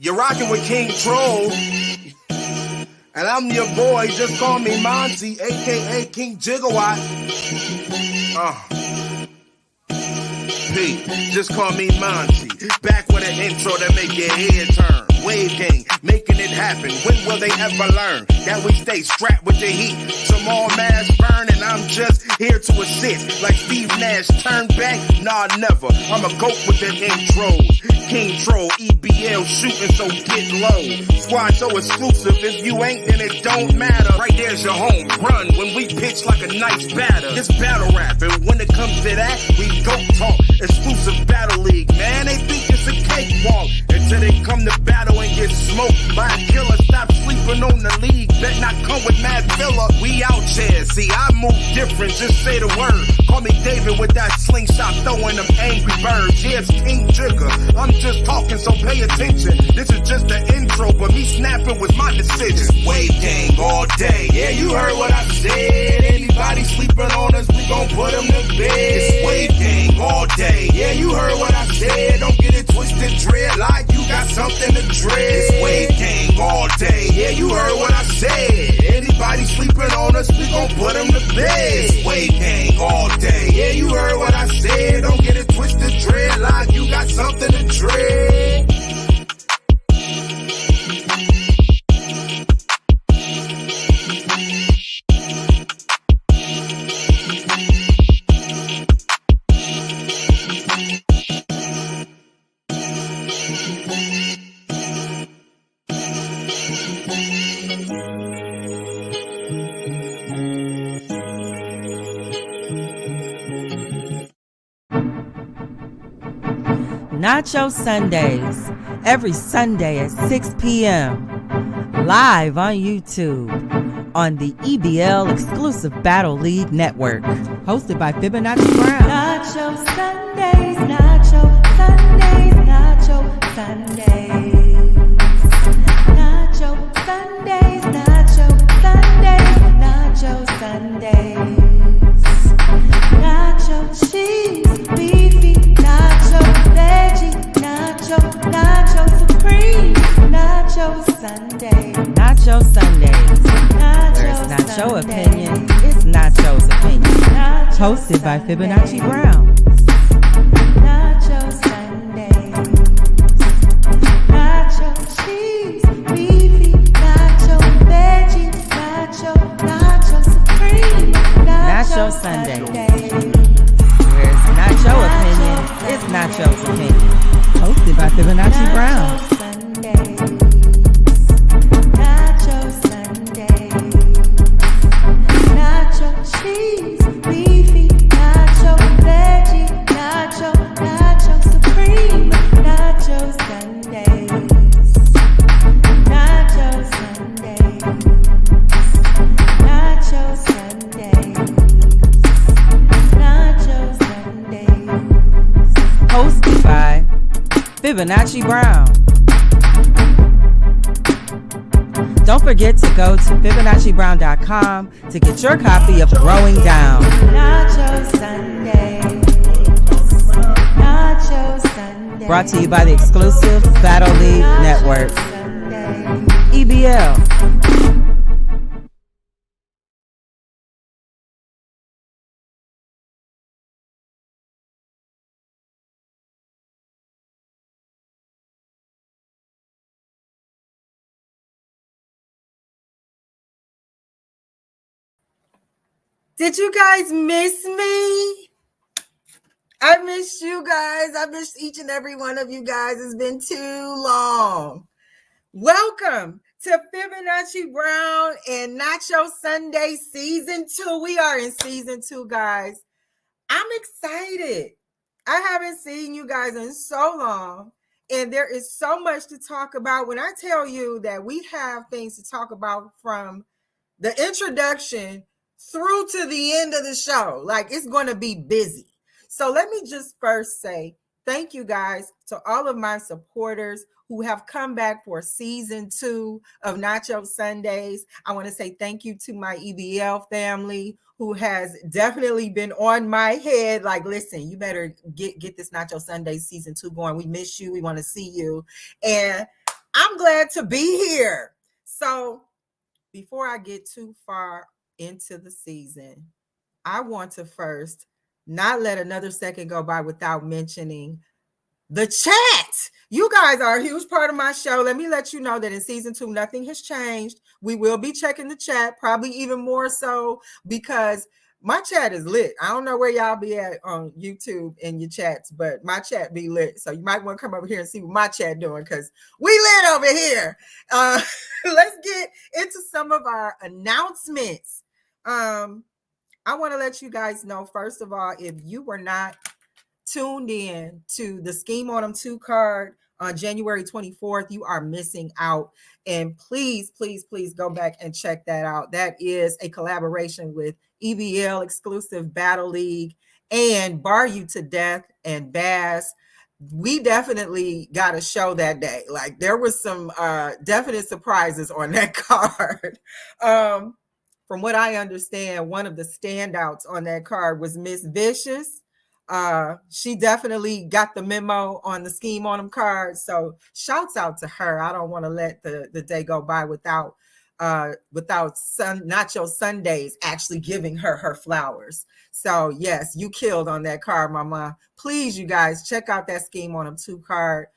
You're rocking with King Troll. And I'm your boy, just call me Monty, a.k.a. King Gigawatt. Pete, just call me Monty. Back with an intro that make your head turn. Wave gang, making it happen. When will they ever learn that we stay strapped with the heat? Some more mass burn and I'm just here to assist. Like Steve Nash, turn back? Nah, never. I'm a goat with the intros. King Troll, EBL shooting, so get low. Squad so exclusive, if you ain't, then it don't matter. Right there's your home run when we pitch like a nice batter. This battle rap, and when it comes to that, we go talk. Exclusive battle league, man, they think it's a cakewalk. Until they come to battle and get smoked by a killer. Stop sleeping on the league, bet not come with mad filler. We out here, see I move different, just say the word. Call me David with that slingshot, throwing them angry birds. Yeah, it's King Jigger, I'm just talking, so pay attention. This is just the intro, but me snapping was my decision. Wave gang all day, yeah, you heard what I said. Anybody sleeping on us, we gon' put them to bed. It's wave gang all day, yeah, you heard what I said. Don't get it twisted, dread like you got something to dread. It's wave gang all day, yeah, you heard what I said. Anybody sleeping on us, we gon' put them to bed. It's wave gang all day, yeah, you heard what I said. Don't get it twisted, dread like you got something to dread. Nacho Sundays, every Sunday at 6 p.m. Live on YouTube on the EBL exclusive Battle League Network. Hosted by Fibonacci Brown. Nacho Sundays, Nacho Sundays, Nacho Sundays. Nacho Sundays, Nacho Sundays, Nacho Sundays. Nacho cheese, beefy, nacho veggie, nacho, nacho supreme, nacho Sunday. Nacho Sundays. Nacho Where it's not your Sunday. opinion, it's Nacho's opinion. Nacho Hosted by Sunday. Fibonacci Brown. Nacho Sundays. Nacho cheese, beefy, nacho veggie, nacho, nacho supreme, Nacho Sundays. Where it's not your opinion, it's Nacho's opinion. Hosted by Fibonacci Brown. Nacho Sundays. Nacho cheese, beefy, nacho veggie, nacho, nacho supreme, nacho Sundays. Nacho Sundays. Nacho Sundays. Nacho Sundays. Hosted by Fibonacci Brown. Don't forget to go to FibonacciBrown.com to get your copy of Growing Down. Nacho Sundays. Nacho Sundays. Brought to you by the exclusive Battle League Network. EBL. Did you guys miss me? I missed you guys. I missed each and every one of you guys. It's been too long. Welcome to Fibonacci Brown and Nacho Sunday Season 2. We are in Season 2, guys. I'm excited. I haven't seen you guys in so long, and there is so much to talk about. When I tell you that we have things to talk about from the introduction through to the end of the show, like it's going to be busy. So let me just first say thank you guys to all of my supporters who have come back for Season 2 of Nacho Sundays. I want to say thank you to my EBL family who has definitely been on my head. Like, listen, you better get this Nacho Sundays Season 2 going. We miss you. We want to see you. And I'm glad to be here. So before I get too far into the season, I want to first not let another second go by without mentioning the chat. You guys are a huge part of my show. Let me let you know that in season 2, nothing has changed. We will be checking the chat, probably even more so because my chat is lit. I don't know where y'all be at on YouTube in your chats, but my chat be lit. So you might want to come over here and see what my chat doing because we lit over here. Let's get into some of our announcements. I want to let you guys know, first of all, if you were not tuned in to the Scheme on Them 2 card on January 24th, you are missing out. And please, please, please go back and check that out. That is a collaboration with EBL Exclusive Battle League and Bar You to Death and Bass. We definitely got a show that day. Like there was some definite surprises on that card. From what I understand, one of the standouts on that card was Miss Vicious. She definitely got the memo on the Scheme on Them card. So shouts out to her. I don't want to let the day go by without Nacho Sundays actually giving her flowers. So yes, you killed on that card, mama. Please, you guys, check out that Scheme on Them 2 card.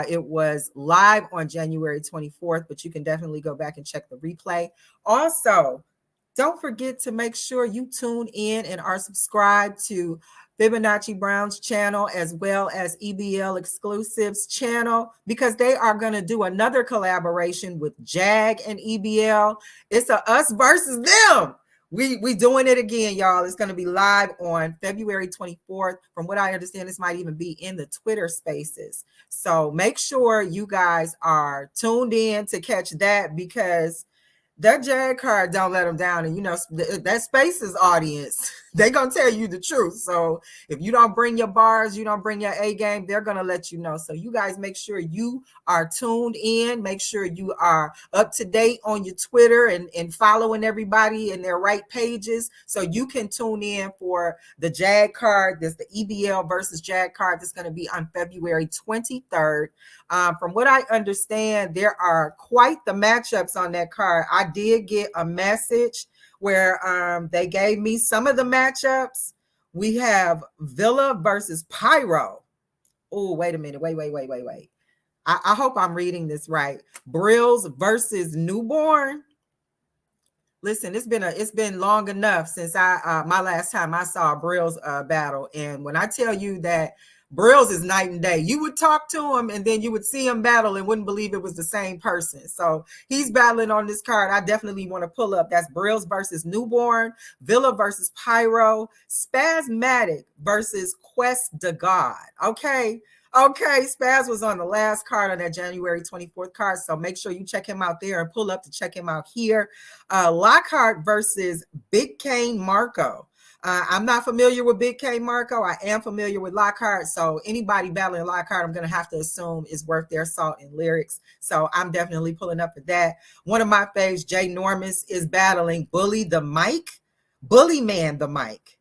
It was live on January 24th, but you can definitely go back and check the replay. Also, don't forget to make sure you tune in and are subscribed to Fibonacci Brown's channel as well as EBL Exclusives channel because they are going to do another collaboration with Jag and EBL. It's a us versus them. We doing it again, y'all. It's going to be live on February 24th. From what I understand, this might even be in the Twitter spaces. So make sure you guys are tuned in to catch that because that Jag card don't let them down. And you know, that Spaces audience, they gonna tell you the truth. So if you don't bring your bars, you don't bring your A game, they're gonna let you know. So you guys make sure you are tuned in, make sure you are up to date on your Twitter and following everybody in their right pages so you can tune in for the Jag card. There's the EBL versus Jag card that's going to be on February 23rd. From what I understand, there are quite the matchups on that card. I did get a message where they gave me some of the matchups. We have Villa versus Pyro. Oh, wait a minute. Wait. I hope I'm reading this right. Brills versus Newborn. Listen, it's been long enough since my last time I saw a Brills battle. And when I tell you that Brills is night and day, you would talk to him and then you would see him battle and wouldn't believe it was the same person. So he's battling on this card. I definitely want to pull up. That's Brills versus Newborn, Villa versus Pyro, Spasmatic versus Quest de God. Okay, Spaz was on the last card on that January 24th card, so make sure you check him out there and pull up to check him out here. Lockhart versus Big Kane Marco. I'm not familiar with Big K Marco. I am familiar with Lockhart. So anybody battling Lockhart, I'm going to have to assume is worth their salt in lyrics. So I'm definitely pulling up for that. One of my faves, Jay Normus, is battling Bully Man the Mic.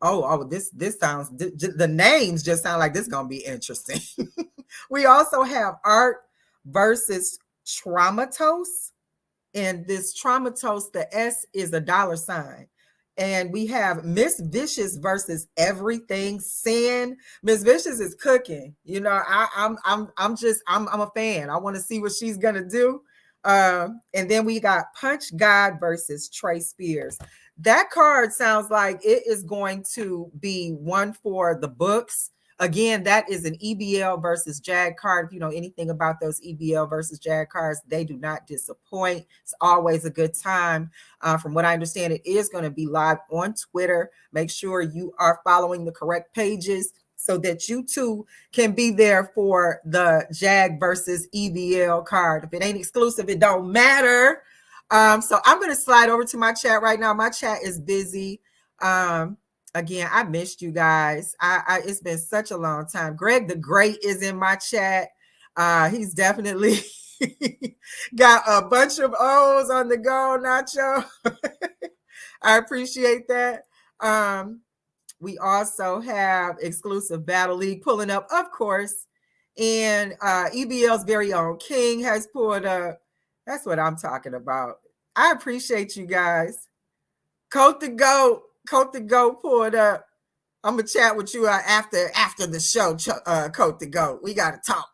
Oh, this sounds, the names just sound like this is going to be interesting. We also have Art versus Traumatos. And this Traumatos, the S is a $. And we have Miss Vicious versus Everything Sin. Miss Vicious is cooking. You know, I'm a fan. I want to see what she's gonna do. And then we got Punch God versus Trey Spears. That card sounds like it is going to be one for the books. Again, that is an EBL versus Jag card. If you know anything about those EBL versus Jag cards, they do not disappoint. It's always a good time. From what I understand, it is going to be live on Twitter. Make sure you are following the correct pages so that you too can be there for the Jag versus EBL card. If it ain't exclusive, it don't matter. So I'm going to slide over to my chat right now. My chat is busy. Again, I missed you guys. It's been such a long time. Greg the Great is in my chat. He's definitely got a bunch of O's on the go, Nacho. I appreciate that. We also have Exclusive Battle League pulling up, of course. And EBL's very own King has pulled up. That's what I'm talking about. I appreciate you guys. Coat the Goat pulled up. I'm gonna chat with you after the show. Coat the Goat. We gotta talk.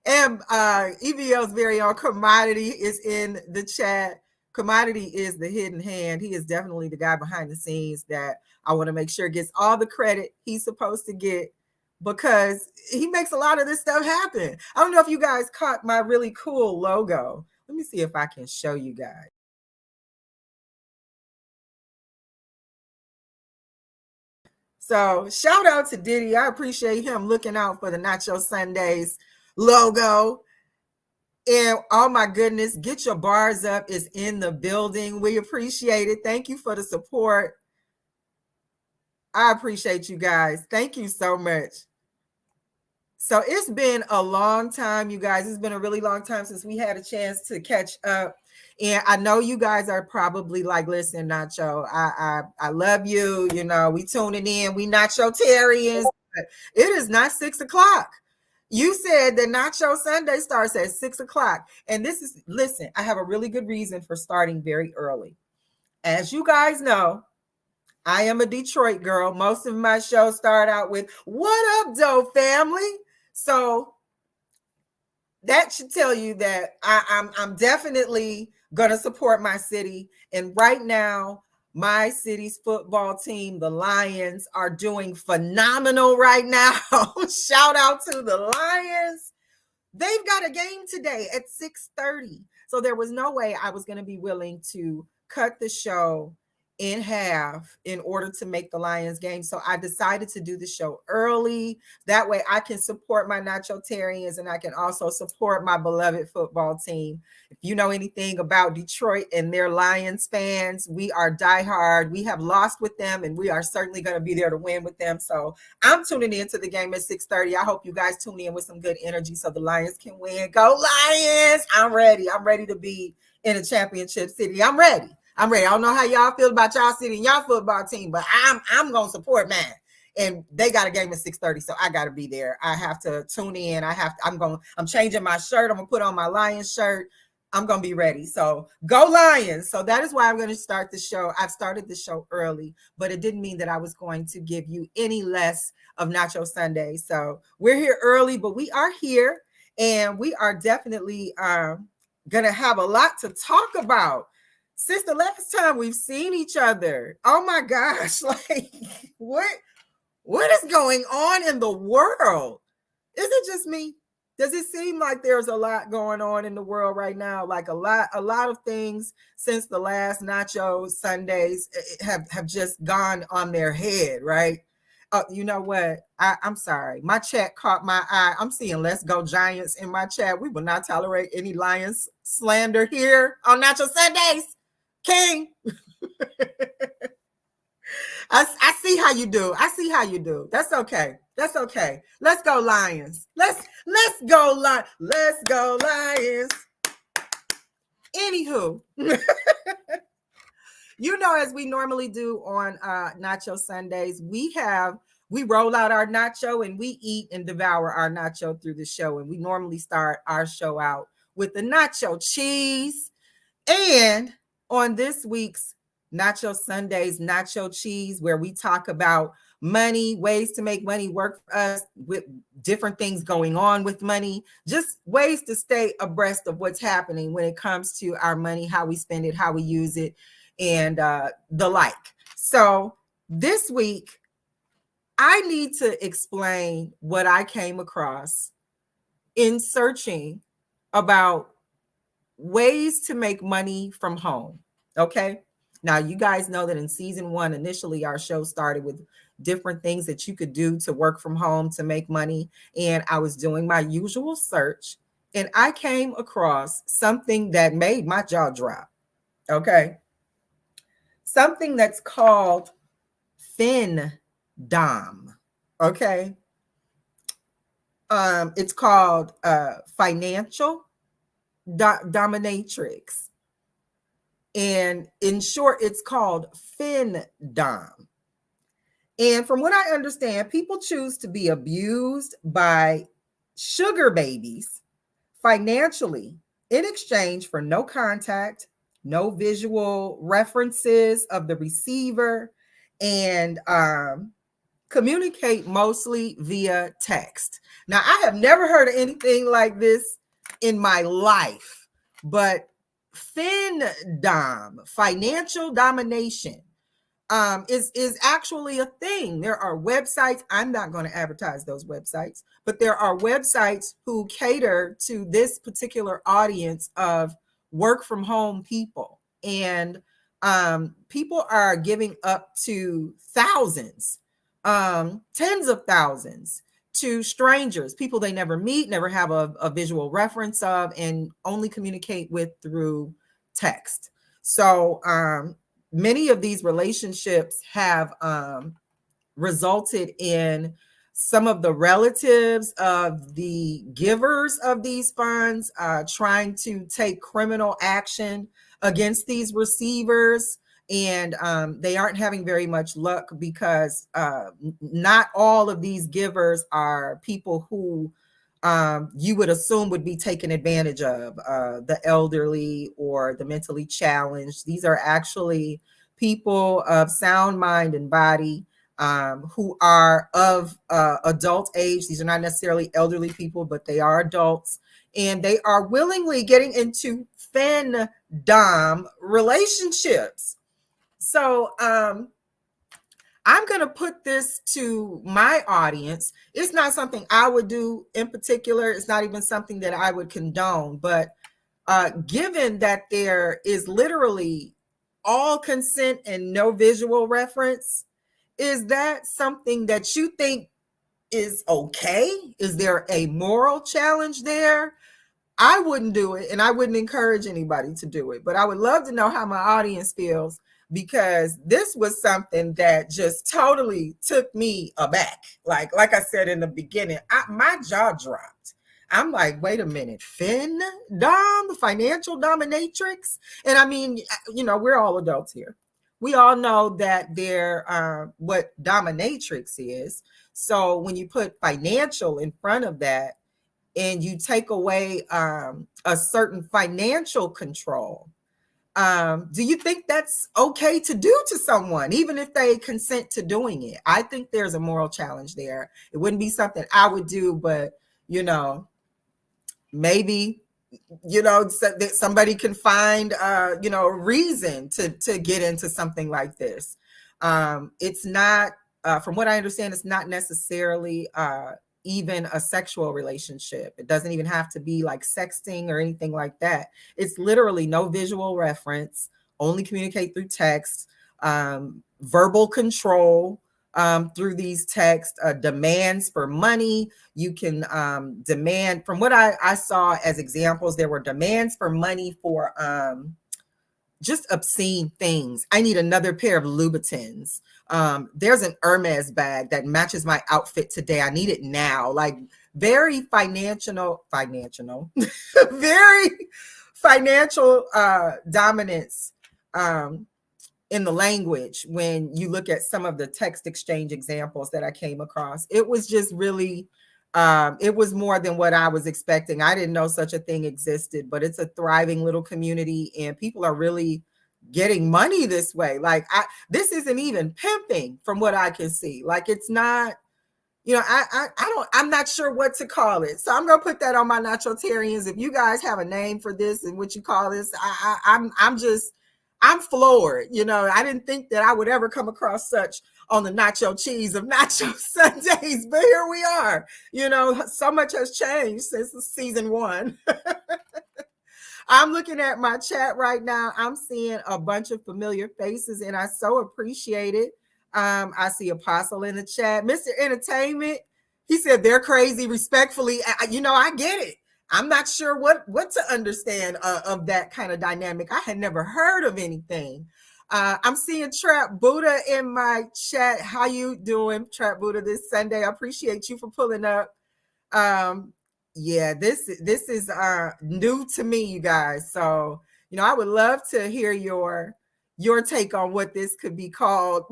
And EBL's very own Commodity is in the chat. Commodity is the hidden hand. He is definitely the guy behind the scenes that I want to make sure gets all the credit he's supposed to get, because he makes a lot of this stuff happen. I don't know if you guys caught my really cool logo. Let me see if I can show you guys. So shout out to Diddy. I appreciate him looking out for the Nacho Sundays logo. And oh my goodness, Get Your Bars Up is in the building. We appreciate it. Thank you for the support. I appreciate you guys. Thank you so much. So it's been a long time, you guys. It's been a really long time since we had a chance to catch up. And I know you guys are probably like, listen, Nacho, I love you. You know, we tuning in. We Nacho-tarians. But it is not 6 o'clock. You said that Nacho Sunday starts at 6 o'clock. And this is, listen, I have a really good reason for starting very early. As you guys know, I am a Detroit girl. Most of my shows start out with, what up, Doe family? So that should tell you that I'm definitely going to support my city. And right now, my city's football team, the Lions, are doing phenomenal right now. Shout out to the Lions. They've got a game today at 6:30. So there was no way I was going to be willing to cut the show in half in order to make the Lions game. So I decided to do the show early. That way I can support my Nacho-tarians and I can also support my beloved football team. If you know anything about Detroit and their Lions fans, we are diehard. We have lost with them and we are certainly going to be there to win with them. So I'm tuning into the game at 6:30. I hope you guys tune in with some good energy so the Lions can win. Go Lions! I'm ready. I'm ready to be in a championship city. I'm ready. I don't know how y'all feel about y'all city and y'all football team, but I'm gonna support mine. And they got a game at 6:30, so I gotta be there. I have to tune in. I'm changing my shirt. I'm gonna put on my Lions shirt. I'm gonna be ready. So go Lions. So that is why I'm gonna start the show. I've started the show early, but it didn't mean that I was going to give you any less of Nacho Sunday. So we're here early, but we are here and we are definitely gonna have a lot to talk about. Since the last time we've seen each other, oh my gosh, like what is going on in the world? Is it just me? Does it seem like there's a lot going on in the world right now? Like a lot of things since the last Nacho Sundays have just gone on their head, right? You know what? I'm sorry. My chat caught my eye. I'm seeing Let's Go Giants in my chat. We will not tolerate any Lions slander here on Nacho Sundays. King, I see how you do. I see how you do. That's okay. That's okay. Let's go Lions. Let's go Lions. Let's go Lions. Anywho, you know, as we normally do on Nacho Sundays, we roll out our nacho and we eat and devour our nacho through the show. And we normally start our show out with the nacho cheese. And on this week's Nacho Sundays, Nacho Cheese, where we talk about money, ways to make money work for us, with different things going on with money, just ways to stay abreast of what's happening when it comes to our money, how we spend it, how we use it, and the like. So this week, I need to explain what I came across in searching about ways to make money from home. Okay. Now, you guys know that in season 1, initially our show started with different things that you could do to work from home to make money. And I was doing my usual search and I came across something that made my jaw drop. Okay. Something that's called FinDom. Okay. It's called financial dominatrix. And in short, it's called FinDom. And from what I understand, people choose to be abused by sugar babies financially in exchange for no contact, no visual references of the receiver, and communicate mostly via text. Now, I have never heard of anything like this in my life, but FinDom, financial domination, is actually a thing. There are websites. I'm not going to advertise those websites, but there are websites who cater to this particular audience of work from home people, and people are giving up to thousands, tens of thousands, to strangers, people they never meet, never have a visual reference of, and only communicate with through text. So many of these relationships have resulted in some of the relatives of the givers of these funds trying to take criminal action against these receivers. And they aren't having very much luck because not all of these givers are people who you would assume would be taken advantage of, the elderly or the mentally challenged. These are actually people of sound mind and body, who are of adult age. These are not necessarily elderly people, but they are adults, and they are willingly getting into FinDom relationships. So I'm going to put this to my audience. It's not something I would do in particular. It's not even something that I would condone. But given that there is literally all consent and no visual reference, is that something that you think is okay? Is there a moral challenge there? I wouldn't do it, and I wouldn't encourage anybody to do it. But I would love to know how my audience feels, because this was something that just totally took me aback. Like I said in the beginning, my jaw dropped. I'm like, wait a minute, FinDom, financial dominatrix? And I mean, we're all adults here. We all know that what dominatrix is. So when you put financial in front of that, and you take away a certain financial control, do you think that's okay to do to someone, even if they consent to doing it? I think there's a moral challenge there. It wouldn't be something I would do, but maybe that somebody can find a reason to get into something like this. It's not, from what I understand, it's not necessarily even a sexual relationship. It doesn't even have to be like sexting or anything like that. It's literally no visual reference, only communicate through text, verbal control through these texts, demands for money. You can demand, from what I saw as examples, there were demands for money for just obscene things. I need another pair of Louboutins. There's an Hermes bag that matches my outfit today. I need it now. Like, very financial, very financial dominance in the language. When you look at some of the text exchange examples that I came across, it was just really, it was more than what I was expecting. I didn't know such a thing existed, but it's a thriving little community, and people are really getting money this way. Like, this isn't even pimping from what I can see. Like, it's not, I'm not sure what to call it. So I'm going to put that on my Nachotarians. If you guys have a name for this and what you call this, I'm floored. I didn't think that I would ever come across such on the nacho cheese of Nacho Sundays, but here we are. So much has changed since season 1. I'm looking at my chat right now. I'm seeing a bunch of familiar faces, and I so appreciate it. I see Apostle in the chat. Mr. Entertainment, he said they're crazy. Respectfully, I get it. I'm not sure what to understand of that kind of dynamic. I had never heard of anything. I'm seeing Trap Buddha in my chat. How you doing, Trap Buddha, this Sunday? I appreciate you for pulling up. Yeah, this is new to me, you guys. So, I would love to hear your your take on what this could be called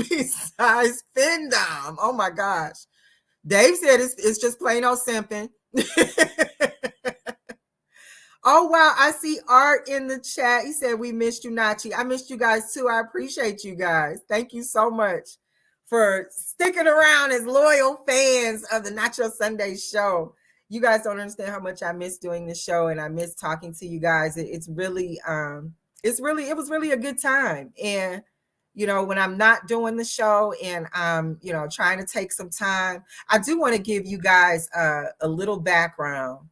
besides findom. Oh my gosh. Dave said it's just plain old simping. Oh, wow. I see Art in the chat. He said, we missed you, Nachi. I missed you guys too. I appreciate you guys. Thank you so much for sticking around as loyal fans of the Nacho Sunday show. You guys don't understand how much I miss doing this show, and I miss talking to you guys. It was really a good time. And, you know, when I'm not doing the show and I'm, you know, trying to take some time, I do want to give you guys a little background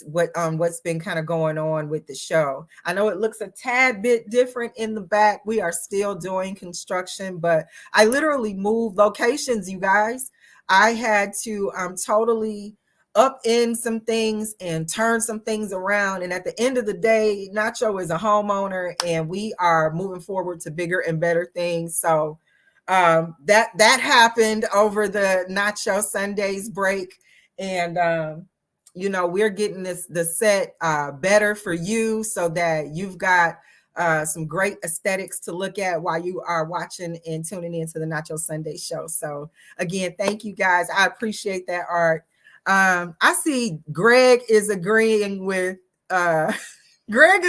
what's been kind of going on with the show. I know it looks a tad bit different in the back. We are still doing construction, but I literally moved locations, you guys. I had to totally upend some things and turn some things around. And at the end of the day, Nacho is a homeowner and we are moving forward to bigger and better things. So that happened over the Nacho Sundays break. And you know, we're getting the set better for you so that you've got some great aesthetics to look at while you are watching and tuning into the Nacho Sunday show. So again, thank you guys. I appreciate that, Art. I see Greg is agreeing with Dave. Simping.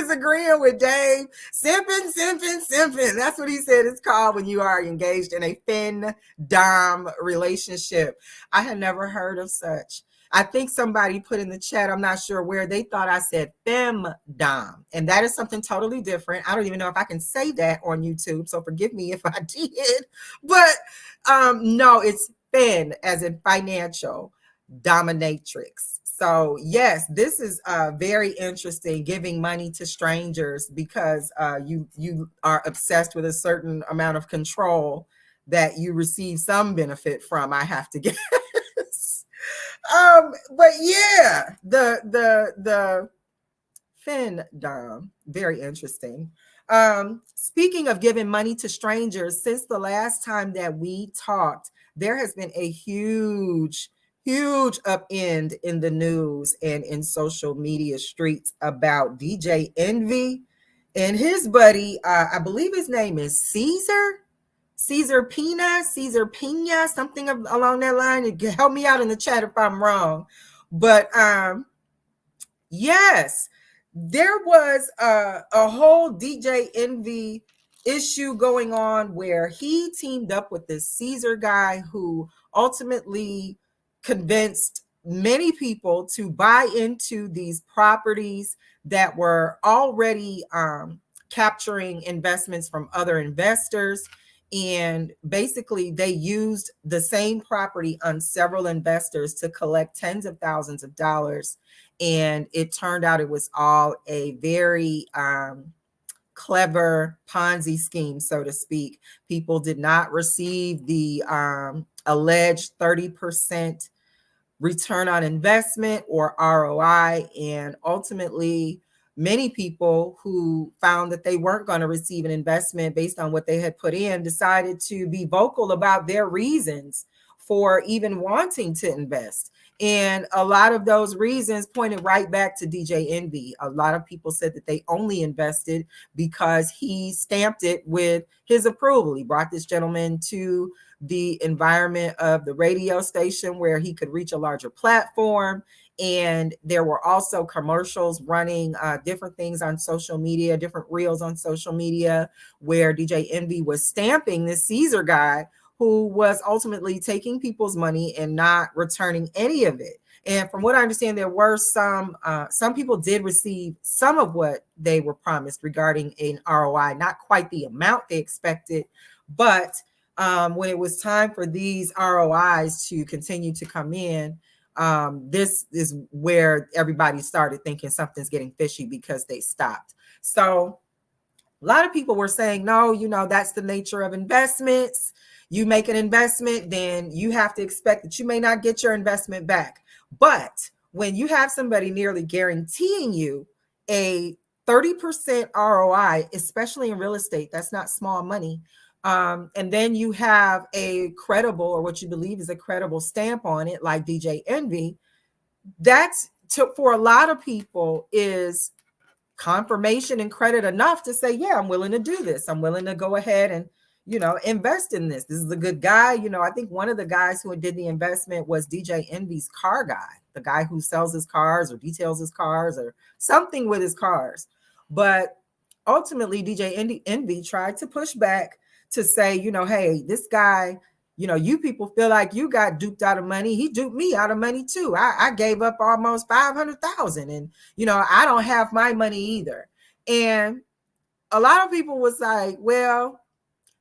That's what he said it's called when you are engaged in a fin-dom relationship. I had never heard of such. I think somebody put in the chat, I'm not sure where, they thought I said femdom, and that is something totally different. I don't even know if I can say that on YouTube, so forgive me if I did. But no, it's fin as in financial dominatrix. So yes, this is very interesting, giving money to strangers because you are obsessed with a certain amount of control that you receive some benefit from, I have to guess. But yeah, the findom, very interesting. Speaking of giving money to strangers, since the last time that we talked, there has been a huge upend in the news and in social media streets about DJ Envy and his buddy. I believe his name is Caesar Pina, something along that line. Help me out in the chat if I'm wrong. But yes, there was a whole DJ Envy issue going on where he teamed up with this Caesar guy who ultimately convinced many people to buy into these properties that were already capturing investments from other investors. And basically, they used the same property on several investors to collect tens of thousands of dollars. And it turned out it was all a very clever Ponzi scheme, so to speak. People did not receive the alleged 30% return on investment or ROI. And ultimately, many people who found that they weren't going to receive an investment based on what they had put in decided to be vocal about their reasons for even wanting to invest. And a lot of those reasons pointed right back to DJ Envy. A lot of people said that they only invested because he stamped it with his approval. He brought this gentleman to the environment of the radio station where he could reach a larger platform. And there were also commercials running different things on social media, different reels on social media, where DJ Envy was stamping this Caesar guy who was ultimately taking people's money and not returning any of it. And from what I understand, there were some people did receive some of what they were promised regarding an ROI, not quite the amount they expected, but when it was time for these ROIs to continue to come in, this is where everybody started thinking something's getting fishy because they stopped. So a lot of people were saying, no, you know, that's the nature of investments. You make an investment, then you have to expect that you may not get your investment back. But when you have somebody nearly guaranteeing you a 30% ROI, especially in real estate, that's not small money. And then you have a credible, or what you believe is a credible stamp on it, like DJ Envy. That's for a lot of people is confirmation and credit enough to say, yeah, I'm willing to do this. I'm willing to go ahead and, invest in this. This is a good guy. I think one of the guys who did the investment was DJ Envy's car guy, the guy who sells his cars or details his cars or something with his cars. But ultimately, DJ Envy tried to push back to say, hey, this guy, you people feel like you got duped out of money. He duped me out of money too. I gave up almost 500,000 and, I don't have my money either. And a lot of people was like, well,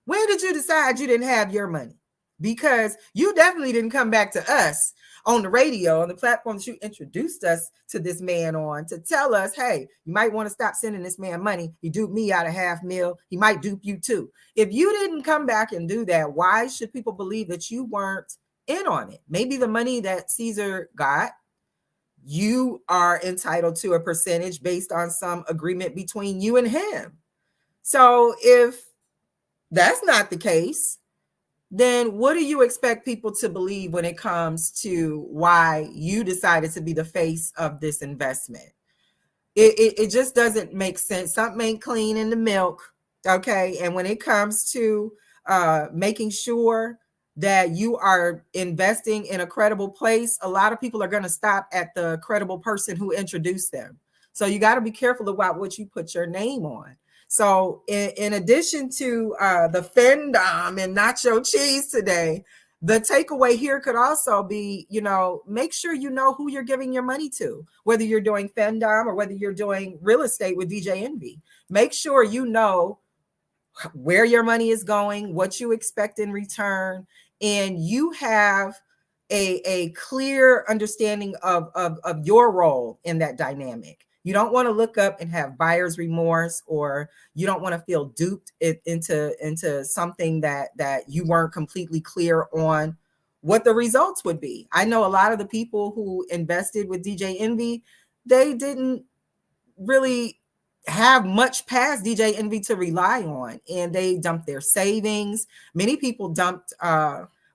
when did you decide you didn't have your money? Because you definitely didn't come back to us on the radio, on the platform that you introduced us to this man on, to tell us, hey, you might want to stop sending this man money. He duped me out of $500,000. He might dupe you too. If you didn't come back and do that, why should people believe that you weren't in on it? Maybe the money that Caesar got, you are entitled to a percentage based on some agreement between you and him. So if that's not the case, then what do you expect people to believe when it comes to why you decided to be the face of this investment? It just doesn't make sense. Something ain't clean in the milk, okay? And when it comes to making sure that you are investing in a credible place, a lot of people are going to stop at the credible person who introduced them. So you got to be careful about what you put your name on. So in addition to the Fendom and nacho cheese today, the takeaway here could also be, make sure you know who you're giving your money to, whether you're doing Fendom or whether you're doing real estate with DJ Envy. Make sure you know where your money is going, what you expect in return, and you have a clear understanding of your role in that dynamic. You don't want to look up and have buyer's remorse, or you don't want to feel duped into something that you weren't completely clear on what the results would be. I know a lot of the people who invested with DJ Envy, they didn't really have much past DJ Envy to rely on, and they dumped their savings. Many people dumped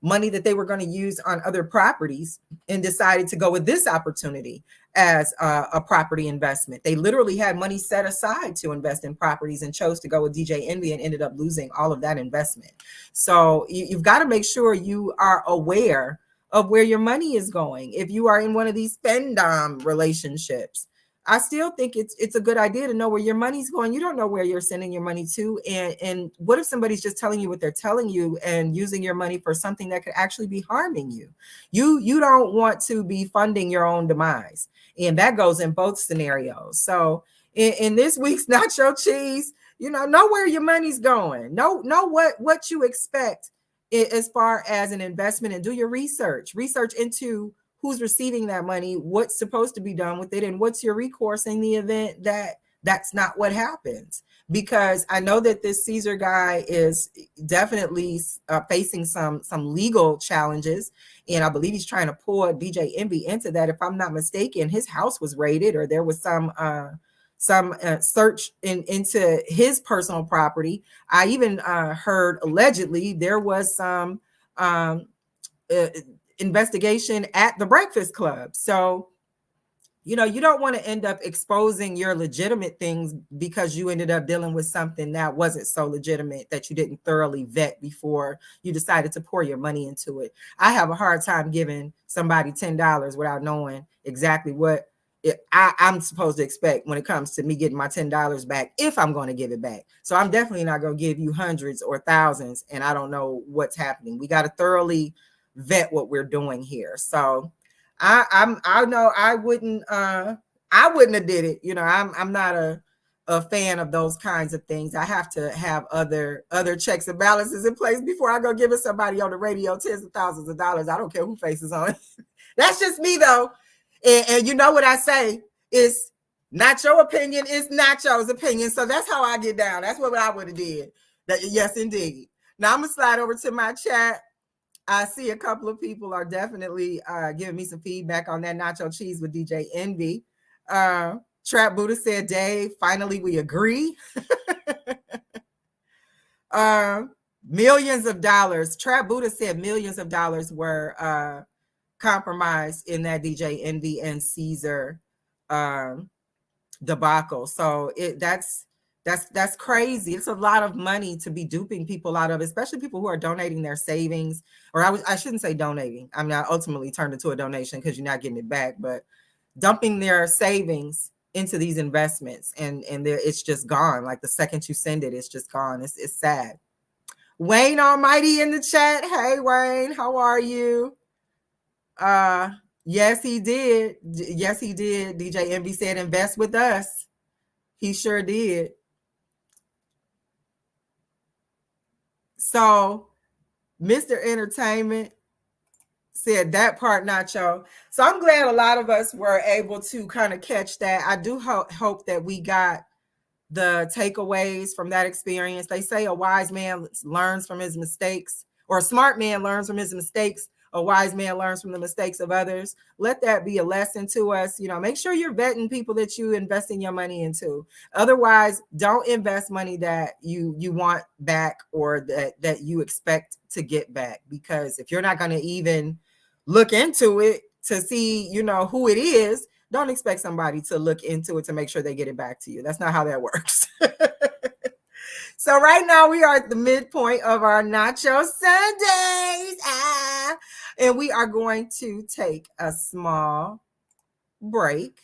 money that they were going to use on other properties and decided to go with this opportunity as a property investment. They literally had money set aside to invest in properties and chose to go with DJ Envy and ended up losing all of that investment. So you've got to make sure you are aware of where your money is going. If you are in one of these Fendom relationships, I still think it's a good idea to know where your money's going. You don't know where you're sending your money to. And what if somebody's just telling you what they're telling you and using your money for something that could actually be harming you? You don't want to be funding your own demise. And that goes in both scenarios. So in this week's Nacho Cheese, know where your money's going. Know what you expect as far as an investment, and do your research into who's receiving that money, what's supposed to be done with it, and what's your recourse in the event that that's not what happens. Because I know that this Caesar guy is definitely facing some legal challenges, and I believe he's trying to pull DJ Envy into that. If I'm not mistaken, his house was raided, or there was some search into his personal property. I even heard allegedly there was some investigation at the Breakfast Club. So, you don't want to end up exposing your legitimate things because you ended up dealing with something that wasn't so legitimate, that you didn't thoroughly vet before you decided to pour your money into it. I have a hard time giving somebody $10 without knowing exactly what I'm supposed to expect when it comes to me getting my $10 back, if I'm going to give it back. So I'm definitely not going to give you hundreds or thousands and I don't know what's happening. We got to thoroughly vet what we're doing here. So I know I wouldn't have did it. I'm not a fan of those kinds of things. I have to have other checks and balances in place before I go giving somebody on the radio tens of thousands of dollars. I don't care who faces on it. That's just me though. And you know what I say is not your opinion, it's Nacho's opinion. So that's how I get down. That's what I would have did. Yes, indeed. Now I'm gonna slide over to my chat. I see a couple of people are definitely giving me some feedback on that nacho cheese with DJ Envy. Trap Buddha said, Dave, finally we agree. Millions of dollars. Trap Buddha said millions of dollars were compromised in that DJ Envy and Caesar debacle. So that's crazy. It's a lot of money to be duping people out of, especially people who are donating their savings. Or I shouldn't say donating. I mean, I ultimately turned it to a donation because you're not getting it back, but dumping their savings into these investments, and it's just gone. Like the second you send it, it's just gone. It's sad. Wayne Almighty in the chat. Hey Wayne, how are you? Yes, he did. Yes, he did. DJ Envy said invest with us. He sure did. So Mr. Entertainment said that part, Nacho. So I'm glad a lot of us were able to kind of catch that. I do hope that we got the takeaways from that experience. They say a wise man learns from his mistakes, or a smart man learns from his mistakes. A wise man learns from the mistakes of others. Let that be a lesson to us. Make sure you're vetting people that you investing your money into. Otherwise, don't invest money that you want back, or that you expect to get back. Because if you're not going to even look into it to see, who it is, don't expect somebody to look into it to make sure they get it back to you. That's not how that works. So right now we are at the midpoint of our Nacho Sundays. And we are going to take a small break.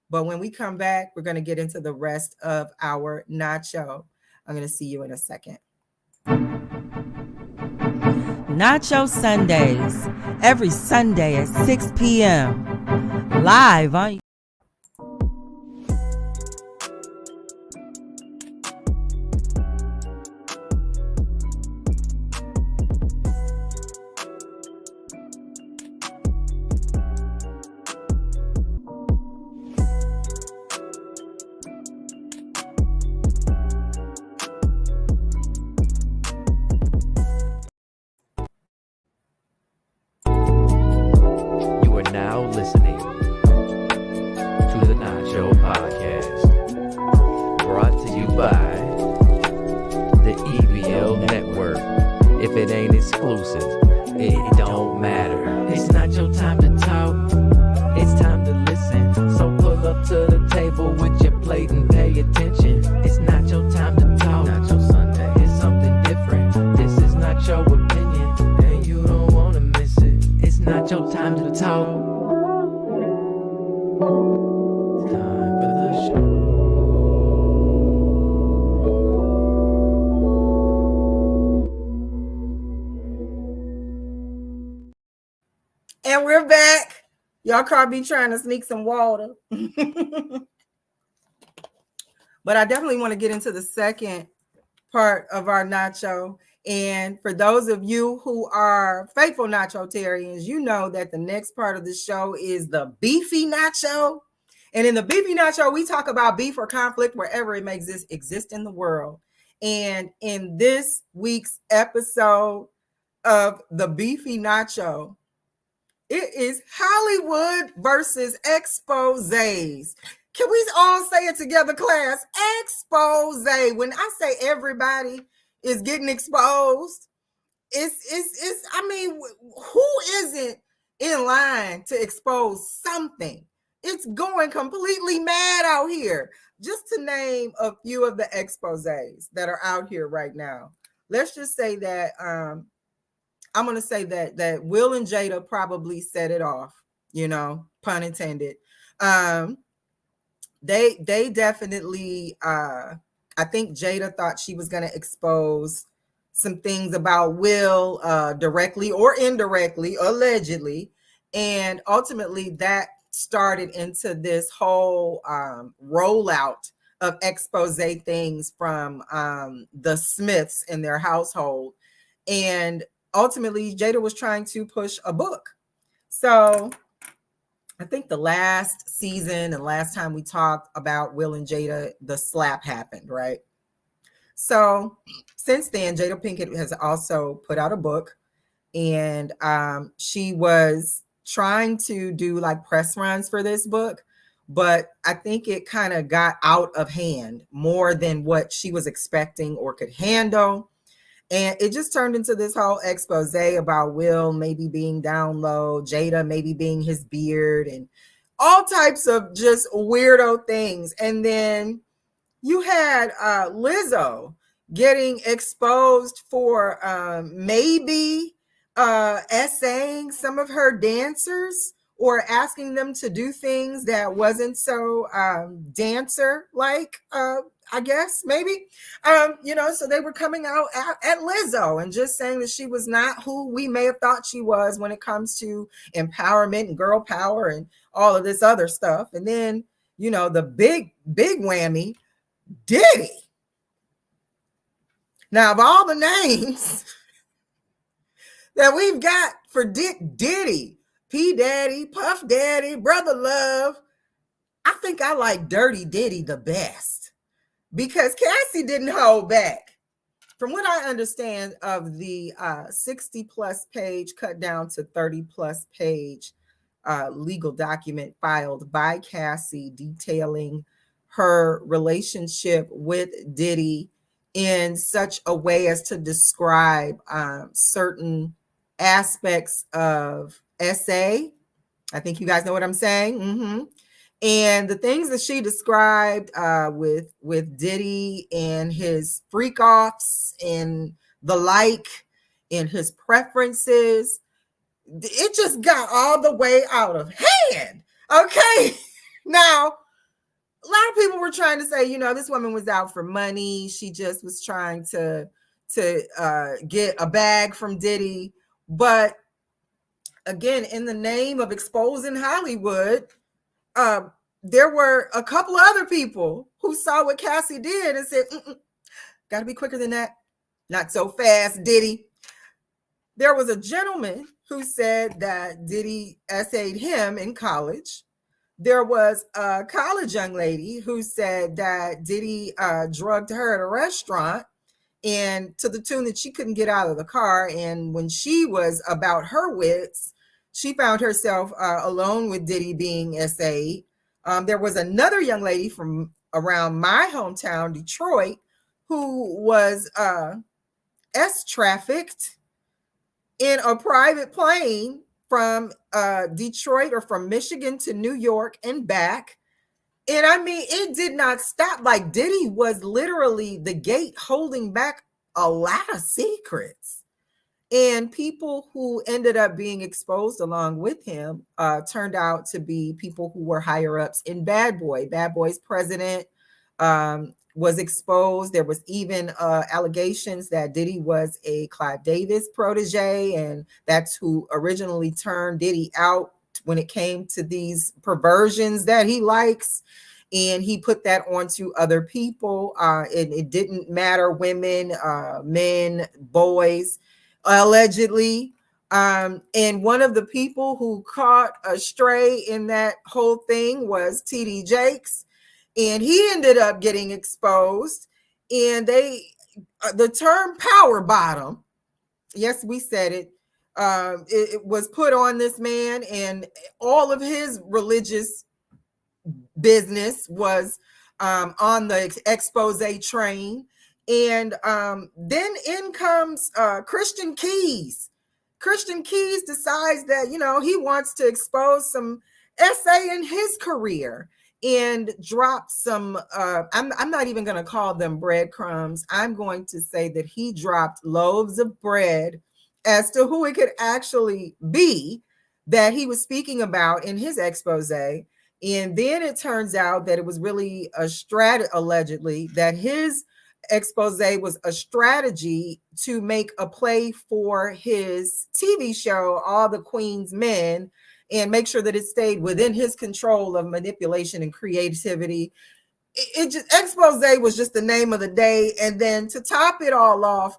But when we come back, we're going to get into the rest of our Nacho. I'm going to see you in a second. Nacho Sundays, every Sunday at 6 p.m. Live on And we're back. Y'all caught me trying to sneak some water. But I definitely want to get into the second part of our Nacho. And for those of you who are faithful Nachotarians, you know that the next part of the show is the beefy Nacho. And in the beefy Nacho, we talk about beef or conflict wherever it may exist in the world. And in this week's episode of the beefy Nacho, it is Hollywood versus exposés. Can we all say it together, class? Expose. When I say everybody is getting exposed, it's I mean, who isn't in line to expose something? It's going completely mad out here. Just to name a few of the exposés that are out here right now. Let's just say that I'm going to say that Will and Jada probably set it off, pun intended. They definitely, I think Jada thought she was going to expose some things about Will directly or indirectly, allegedly. And ultimately that started into this whole rollout of expose things from the Smiths in their household. And ultimately, Jada was trying to push a book. So I think the last season and last time we talked about Will and Jada, the slap happened, right? So since then, Jada Pinkett has also put out a book, and she was trying to do like press runs for this book, but I think it kind of got out of hand more than what she was expecting or could handle. And it just turned into this whole expose about Will maybe being down low, Jada maybe being his beard, and all types of just weirdo things. And then you had Lizzo getting exposed for maybe essaying some of her dancers or asking them to do things that wasn't so dancer like, I guess maybe, so they were coming out at Lizzo and just saying that she was not who we may have thought she was when it comes to empowerment and girl power and all of this other stuff. And then, the big whammy, Diddy. Now, of all the names that we've got for Diddy, P Daddy, Puff Daddy, Brother Love, I think I like Dirty Diddy the best because Cassie didn't hold back. From what I understand of the 60 plus page cut down to 30 plus page legal document filed by Cassie detailing her relationship with Diddy in such a way as to describe certain aspects of SA. I think you guys know what I'm saying. Mm-hmm. And the things that she described with Diddy and his freak offs and the like and his preferences, it just got all the way out of hand. Okay. Now, a lot of people were trying to say, this woman was out for money. She just was trying to get a bag from Diddy. But again, in the name of exposing Hollywood, there were a couple of other people who saw what Cassie did and said, got to be quicker than that. Not so fast, Diddy. There was a gentleman who said that Diddy essayed him in college. There was a college young lady who said that Diddy drugged her at a restaurant and to the tune that she couldn't get out of the car. And when she was about her wits, she found herself alone with Diddy being essayed. There was another young lady from around my hometown, Detroit, who was trafficked in a private plane from Detroit or from Michigan to New York and back. And I mean, it did not stop. Like Diddy was literally the gate holding back a lot of secrets. And people who ended up being exposed along with him turned out to be people who were higher ups in Bad Boy. Bad Boy's president was exposed. There was even allegations that Diddy was a Clive Davis protege, and that's who originally turned Diddy out when it came to these perversions that he likes. And he put that onto other people. It didn't matter, women, men, boys, allegedly. And one of the people who caught a stray in that whole thing was TD Jakes. And he ended up getting exposed. And the term power bottom, yes, we said it, it was put on this man, and all of his religious business was on the expose train. And then in comes Christian Keys. Christian Keys decides that, he wants to expose some essay in his career and drop some, I'm not even going to call them breadcrumbs. I'm going to say that he dropped loaves of bread as to who it could actually be that he was speaking about in his expose. And then it turns out that it was really allegedly, that his expose was a strategy to make a play for his TV show, All the Queen's Men, and make sure that it stayed within his control of manipulation and creativity. It just, expose was just the name of the day. And then to top it all off,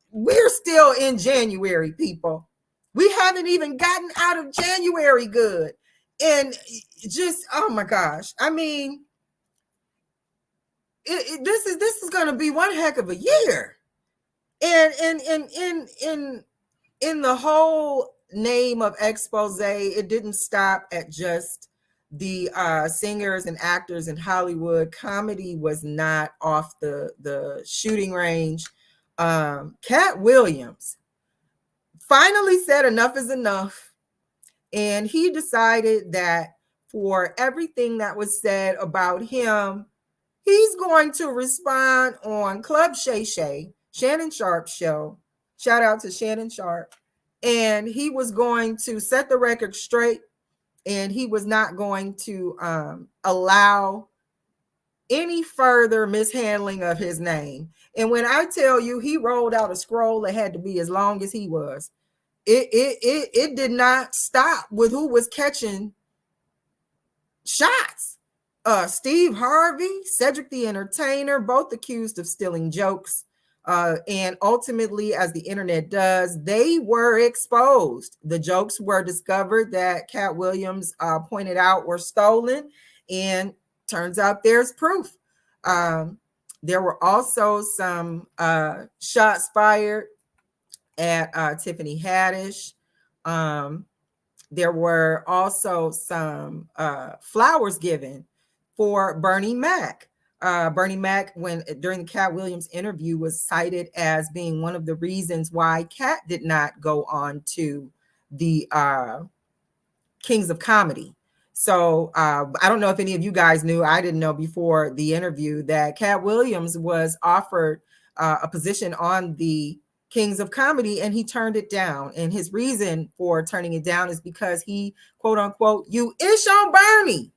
we're still in January, people. We haven't even gotten out of January good. And just, oh my gosh. I mean, this is going to be one heck of a year. And in the whole name of expose, it didn't stop at just the singers and actors in Hollywood. Comedy was not off the shooting range. Cat Williams finally said enough is enough. And he decided that for everything that was said about him. He's going to respond on Club Shay Shay, Shannon Sharp's show. Shout out to Shannon Sharp. And he was going to set the record straight, and he was not going to allow any further mishandling of his name. And when I tell you he rolled out a scroll that had to be as long as he was, it did not stop with who was catching shots. Steve Harvey, Cedric the Entertainer, both accused of stealing jokes. And ultimately, as the internet does, they were exposed. The jokes were discovered that Cat Williams pointed out were stolen, and turns out there's proof. There were also some shots fired at Tiffany Haddish. There were also some flowers given for Bernie Mac. Bernie Mac, during the Cat Williams interview, was cited as being one of the reasons why Cat did not go on to the Kings of Comedy. So I don't know if any of you guys knew, I didn't know before the interview, that Cat Williams was offered a position on the Kings of Comedy, and he turned it down. And his reason for turning it down is because he, quote unquote, you ish on Bernie.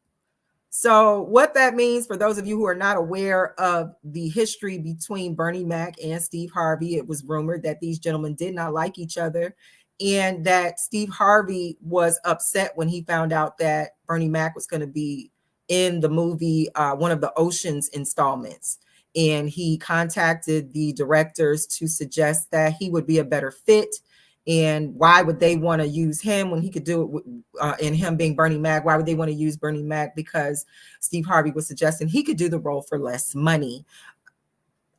So what that means, for those of you who are not aware of the history between Bernie Mac and Steve Harvey, it was rumored that these gentlemen did not like each other, and that Steve Harvey was upset when he found out that Bernie Mac was going to be in the movie, one of the Ocean's installments. And he contacted the directors to suggest that he would be a better fit. And why would they want to use him when he could do it with, and him being Bernie Mac? Why would they want to use Bernie Mac? Because Steve Harvey was suggesting he could do the role for less money.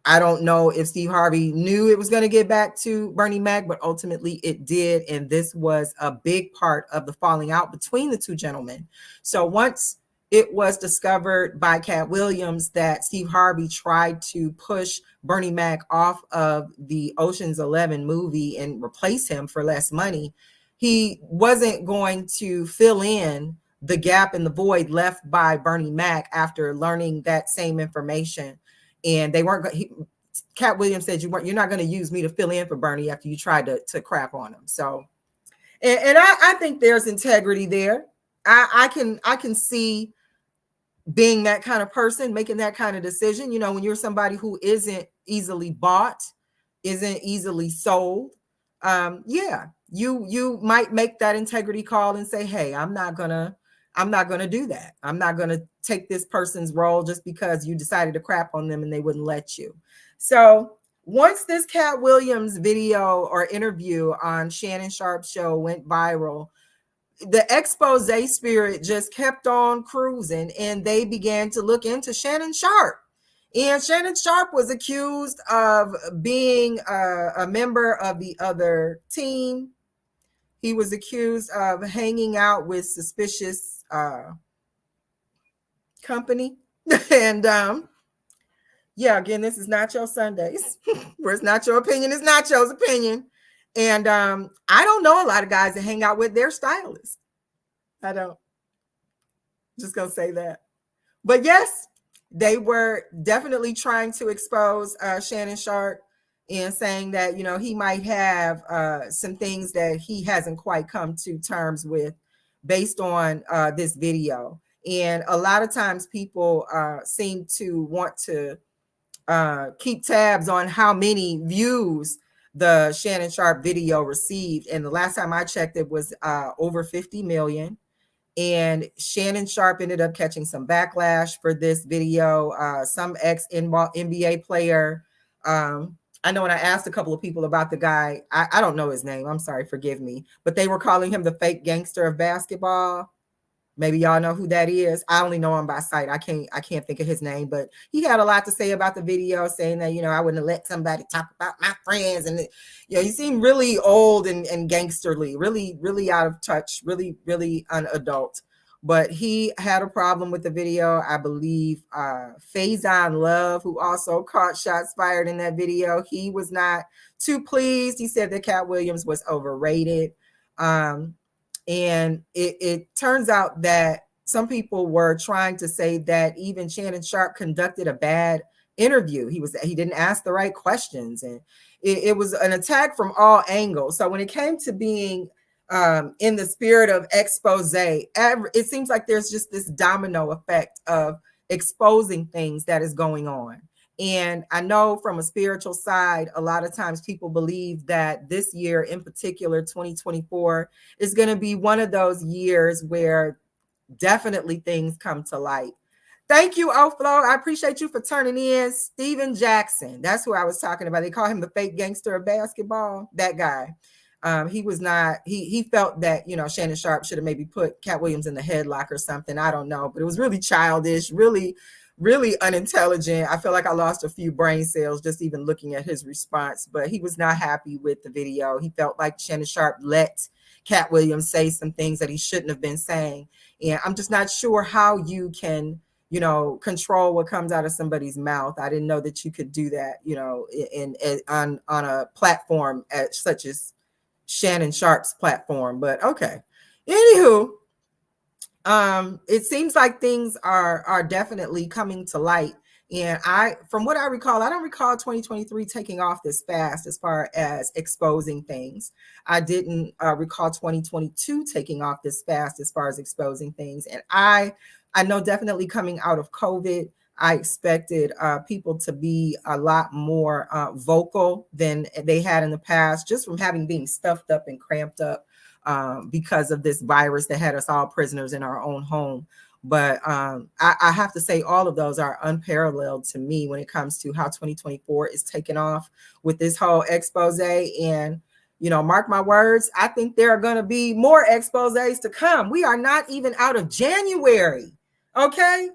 I don't know if Steve Harvey knew it was going to get back to Bernie Mac, but ultimately it did. And this was a big part of the falling out between the two gentlemen. So once it was discovered by Cat Williams that Steve Harvey tried to push Bernie Mac off of the Ocean's 11 movie and replace him for less money, he wasn't going to fill in the gap and the void left by Bernie Mac after learning that same information. And they weren't going. Cat Williams said, you're not going to use me to fill in for Bernie after you tried to crap on him. So, and I think there's integrity there. I can see being that kind of person, making that kind of decision. You know, when you're somebody who isn't easily bought, isn't easily sold, yeah, you might make that integrity call and say, hey, I'm not gonna do that. I'm not gonna take this person's role just because you decided to crap on them and they wouldn't let you. So once this Cat Williams video or interview on Shannon Sharp's show went viral, the expose spirit just kept on cruising, and they began to look into Shannon Sharp. And Shannon Sharp was accused of being a member of the other team. He was accused of hanging out with suspicious company. And yeah, again, this is Nacho Sundays, where it's not your opinion, it's Nacho's opinion. And I don't know a lot of guys that hang out with their stylists. I don't. Just gonna say that. But yes, they were definitely trying to expose Shannon Sharp and saying that, you know, he might have some things that he hasn't quite come to terms with based on this video. And a lot of times people seem to want to keep tabs on how many views the Shannon Sharp video received. And the last time I checked, it was over 50 million. And Shannon Sharp ended up catching some backlash for this video. Some ex-NBA player. I know when I asked a couple of people about the guy, I don't know his name. I'm sorry, forgive me. But they were calling him the fake gangster of basketball. Maybe y'all know who that is. I only know him by sight. I can't think of his name, but he had a lot to say about the video, saying that, you know, I wouldn't let somebody talk about my friends. And, you know, he seemed really old and gangsterly, really, really out of touch, really, really unadult. But he had a problem with the video. I believe Faison Love, who also caught shots fired in that video, he was not too pleased. He said that Cat Williams was overrated. And it turns out that some people were trying to say that even Shannon Sharp conducted a bad interview. He didn't ask the right questions, and it was an attack from all angles. So when it came to being in the spirit of expose, it seems like there's just this domino effect of exposing things that is going on. And I know from a spiritual side, a lot of times people believe that this year in particular, 2024, is going to be one of those years where definitely things come to light. Thank you, Oflo. I appreciate you for turning in. Steven Jackson. That's who I was talking about. They call him the fake gangster of basketball. That guy. He was not, he felt that, Shannon Sharp should have maybe put Cat Williams in the headlock or something. I don't know, but it was really childish, really, really unintelligent. I feel like I lost a few brain cells just even looking at his response, but he was not happy with the video. He felt like Shannon Sharp let Cat Williams say some things that he shouldn't have been saying. And I'm just not sure how you can, control what comes out of somebody's mouth. I didn't know that you could do that, on a platform such as Shannon Sharp's platform. But okay. Anywho, it seems like things are definitely coming to light. And from what I recall, I don't recall 2023 taking off this fast as far as exposing things. I didn't recall 2022 taking off this fast as far as exposing things. And I know definitely coming out of COVID, I expected people to be a lot more vocal than they had in the past, just from being stuffed up and cramped up because of this virus that had us all prisoners in our own home. But I have to say all of those are unparalleled to me when it comes to how 2024 is taking off with this whole expose. And, mark my words, I think there are going to be more exposés to come. We are not even out of January. Okay.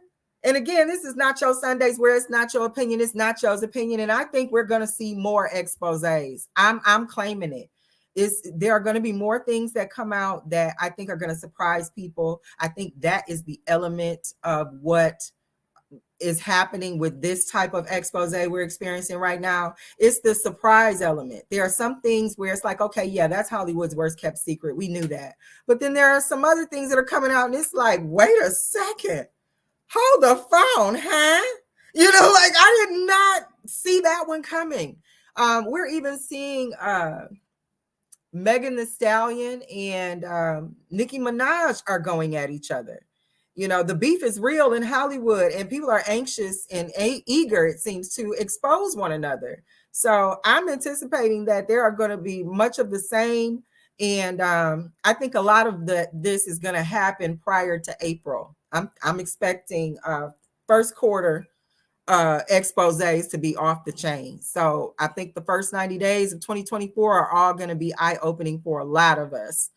And again, this is Nacho Sundays, where it's not your opinion, it's Nacho's opinion. And I think we're going to see more exposés. I'm claiming it. There are going to be more things that come out that I think are going to surprise people. I think that is the element of what is happening with this type of expose we're experiencing right now. It's the surprise element. There are some things where it's like, okay, yeah, that's Hollywood's worst kept secret. We knew that. But then there are some other things that are coming out and it's like, wait a second. Hold the phone, huh? I did not see that one coming. We're even seeing Megan Thee Stallion and Nicki Minaj are going at each other. The beef is real in Hollywood and people are anxious and eager, it seems, to expose one another. So I'm anticipating that there are going to be much of the same. And I think a lot of this is going to happen prior to April. I'm expecting first quarter exposés to be off the chain. So I think the first 90 days of 2024 are all going to be eye-opening for a lot of us.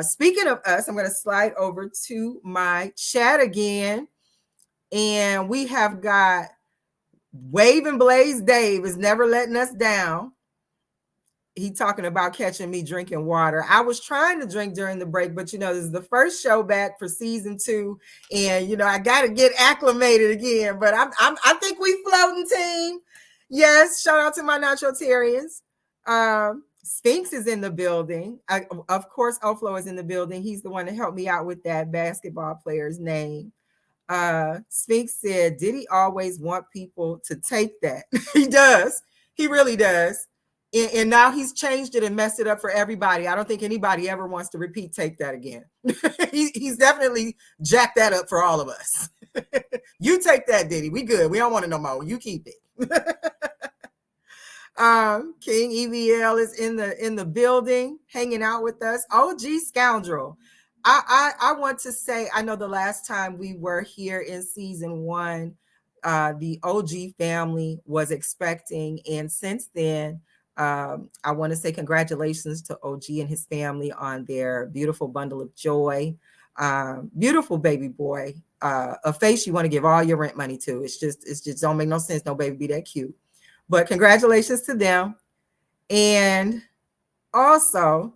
Speaking of us, I'm going to slide over to my chat again. And we have got Wave and Blaze Dave is never letting us down. He talking about catching me drinking water. I was trying to drink during the break, but this is the first show back for season 2, and I got to get acclimated again. But I think we floating, team. Yes, shout out to my Nachotarians. Sphinx is in the building. Of course, Oflo is in the building. He's the one that helped me out with that basketball player's name. Sphinx said, "Did he always want people to take that?" He does. He really does. And now he's changed it and messed it up for everybody. I don't think anybody ever wants to take that again. He's definitely jacked that up for all of us. You take that, Diddy. We good. We don't want it no more. You keep it. King EVL is in the building, hanging out with us. OG Scoundrel. I want to say, I know the last time we were here in season 1, the OG family was expecting, and since then, I want to say congratulations to OG and his family on their beautiful bundle of joy. Beautiful baby boy, a face you want to give all your rent money to. It's just don't make no sense. No baby be that cute. But congratulations to them. And also,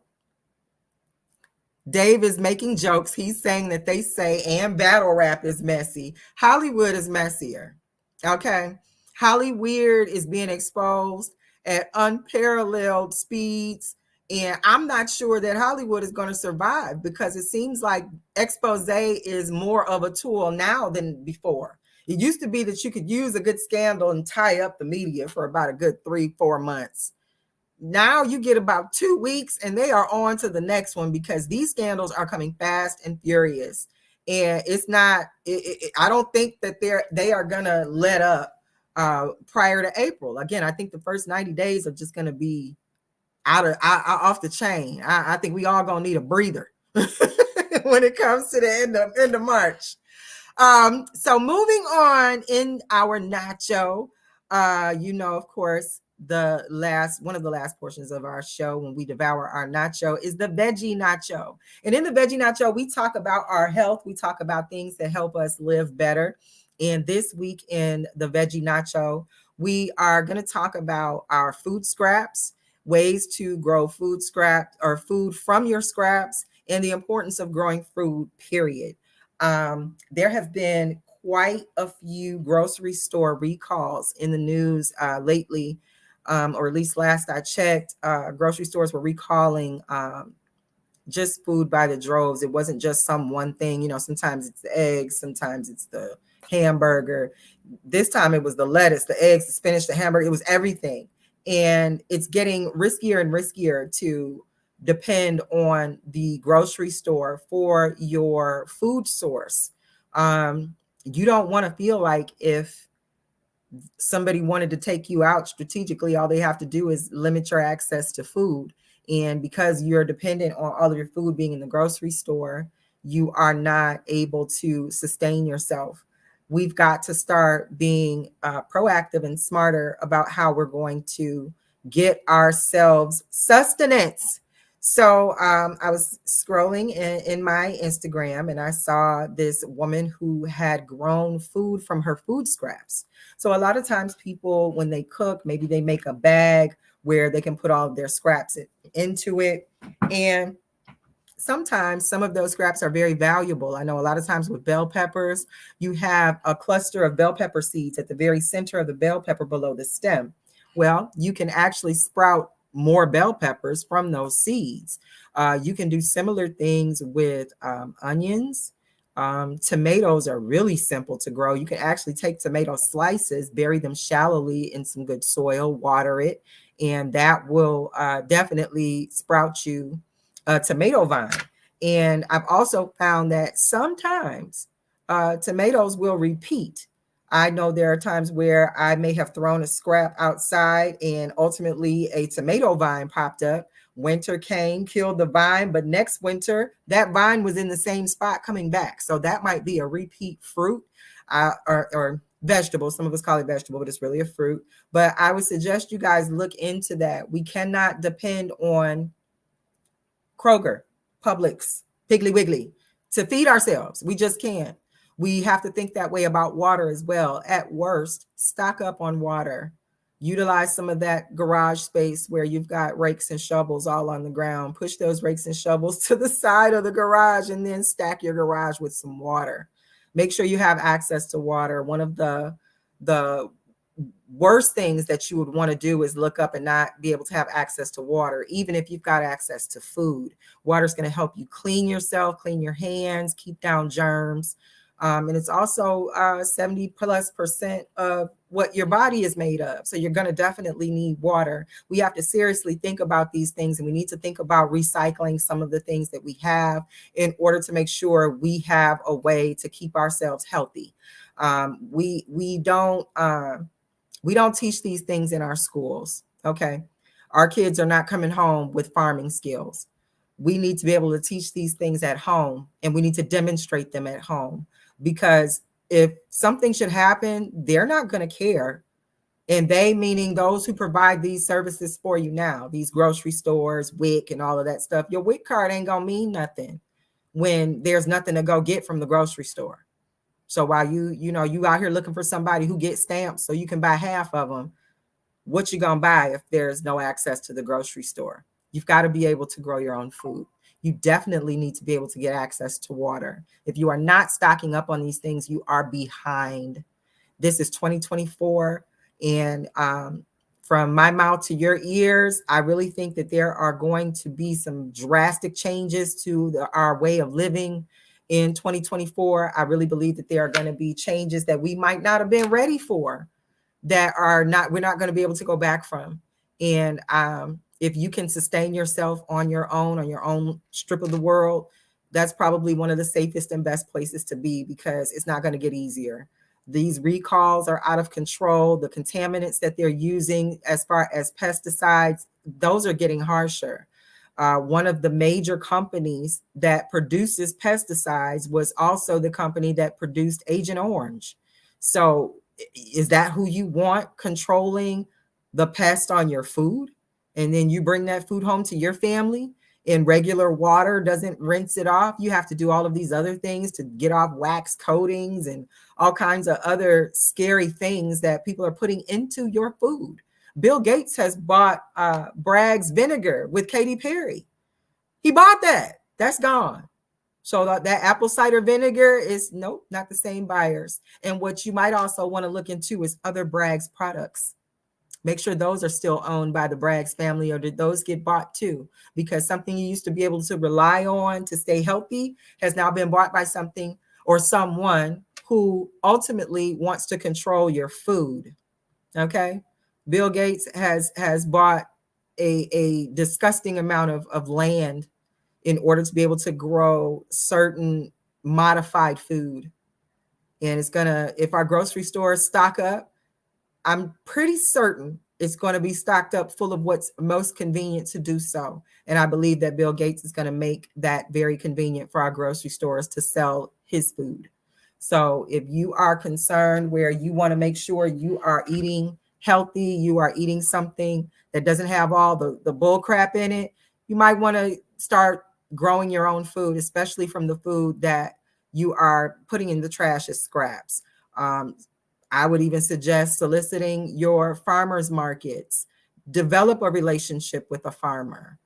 Dave is making jokes. He's saying that they say and battle rap is messy. Hollywood is messier. Okay. Hollyweird is being exposed at unparalleled speeds. And I'm not sure that Hollywood is going to survive, because it seems like expose is more of a tool now than before. It used to be that you could use a good scandal and tie up the media for about a good 3-4 months. Now you get about 2 weeks and they are on to the next one, because these scandals are coming fast and furious. And it's not, I don't think that they are going to let up prior to April. Again, I think the first 90 days are just going to be off the chain. I think we all going to need a breather when it comes to the end of March. So moving on in our nacho, of course, one of the last portions of our show when we devour our nacho is the veggie nacho. And in the veggie nacho, we talk about our health. We talk about things that help us live better. And this week in the veggie nacho, we are going to talk about our food scraps, ways to grow food scraps or food from your scraps, and the importance of growing food, period. There have been quite a few grocery store recalls in the news lately, or at least last I checked. Grocery stores were recalling just food by the droves. It wasn't just some one thing. Sometimes it's the eggs, sometimes it's the hamburger. This time it was the lettuce, the eggs, the spinach, the hamburger. It was everything. And it's getting riskier and riskier to depend on the grocery store for your food source. You don't want to feel like if somebody wanted to take you out strategically, all they have to do is limit your access to food. And because you're dependent on all of your food being in the grocery store, you are not able to sustain yourself. We've got to start being proactive and smarter about how we're going to get ourselves sustenance. So I was scrolling in my Instagram and I saw this woman who had grown food from her food scraps. So a lot of times people, when they cook, maybe they make a bag where they can put all of their scraps into it. And sometimes some of those scraps are very valuable. I know a lot of times with bell peppers, you have a cluster of bell pepper seeds at the very center of the bell pepper below the stem. Well, you can actually sprout more bell peppers from those seeds. You can do similar things with onions. Tomatoes are really simple to grow. You can actually take tomato slices, bury them shallowly in some good soil, water it, and that will definitely sprout you a tomato vine. And I've also found that sometimes tomatoes will repeat. I know there are times where I may have thrown a scrap outside and ultimately a tomato vine popped up. Winter came, killed the vine, but next winter, that vine was in the same spot coming back. So that might be a repeat fruit or vegetable. Some of us call it vegetable, but it's really a fruit. But I would suggest you guys look into that. We cannot depend on Kroger, Publix, Piggly Wiggly to feed ourselves. We just can't. We have to think that way about water as well. At worst, stock up on water. Utilize some of that garage space where you've got rakes and shovels all on the ground. Push those rakes and shovels to the side of the garage and then stack your garage with some water. Make sure you have access to water. One of the worst things that you would want to do is look up and not be able to have access to water, even if you've got access to food. Water is going to help you clean yourself, clean your hands, keep down germs. And it's also 70+% of what your body is made of. So you're going to definitely need water. We have to seriously think about these things, and we need to think about recycling some of the things that we have in order to make sure we have a way to keep ourselves healthy. We don't teach these things in our schools. Okay. Our kids are not coming home with farming skills. We need to be able to teach these things at home, and we need to demonstrate them at home, because if something should happen, they're not going to care. And they, meaning those who provide these services for you now, these grocery stores, WIC and all of that stuff. Your WIC card ain't going to mean nothing when there's nothing to go get from the grocery store. So while you out here looking for somebody who gets stamps so you can buy half of them, what you going to buy if there's no access to the grocery store? You've got to be able to grow your own food. You definitely need to be able to get access to water. If you are not stocking up on these things, you are behind. This is 2024, and from my mouth to your ears, I really think that there are going to be some drastic changes to our way of living in 2024. I really believe that there are going to be changes that we might not have been ready for, that are not, we're not going to be able to go back from. And if you can sustain yourself on your own strip of the world, that's probably one of the safest and best places to be, because it's not going to get easier. These recalls are out of control. The contaminants that they're using as far as pesticides, those are getting harsher. One of the major companies that produces pesticides was also the company that produced Agent Orange. So is that who you want controlling the pest on your food? And then you bring that food home to your family, and regular water doesn't rinse it off. You have to do all of these other things to get off wax coatings and all kinds of other scary things that people are putting into your food. Bill Gates has bought Bragg's vinegar with Katy Perry. He bought that. That's gone. So that apple cider vinegar is, nope, not the same buyers. And what you might also want to look into is other Bragg's products. Make sure those are still owned by the Bragg's family, or did those get bought too? Because something you used to be able to rely on to stay healthy has now been bought by something or someone who ultimately wants to control your food. Okay. Bill Gates has bought a disgusting amount of land in order to be able to grow certain modified food. And it's gonna, if our grocery stores stock up, I'm pretty certain it's going to be stocked up full of what's most convenient to do so. And I believe that Bill Gates is going to make that very convenient for our grocery stores to sell his food. So if you are concerned where you want to make sure you are eating healthy, you are eating something that doesn't have all the bull crap in it, you might want to start growing your own food, especially from the food that you are putting in the trash as scraps. I would even suggest soliciting your farmers markets. Develop a relationship with a farmer.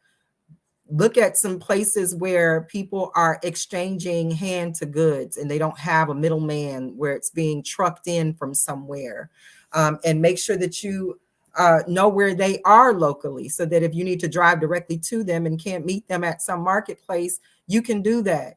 Look at some places where people are exchanging hand to goods and they don't have a middleman, where it's being trucked in from somewhere. And make sure that you know where they are locally, so that if you need to drive directly to them and can't meet them at some marketplace, you can do that.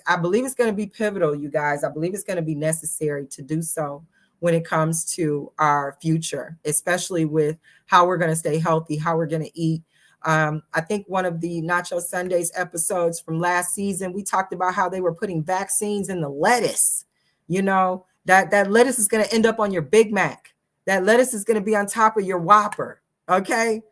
I believe it's going to be pivotal, you guys. I believe it's going to be necessary to do so when it comes to our future, especially with how we're going to stay healthy, how we're going to eat. I think one of the Nacho Sundays episodes from last season, we talked about how they were putting vaccines in the lettuce. You know, that lettuce is going to end up on your Big Mac. That lettuce is going to be on top of your Whopper. Okay.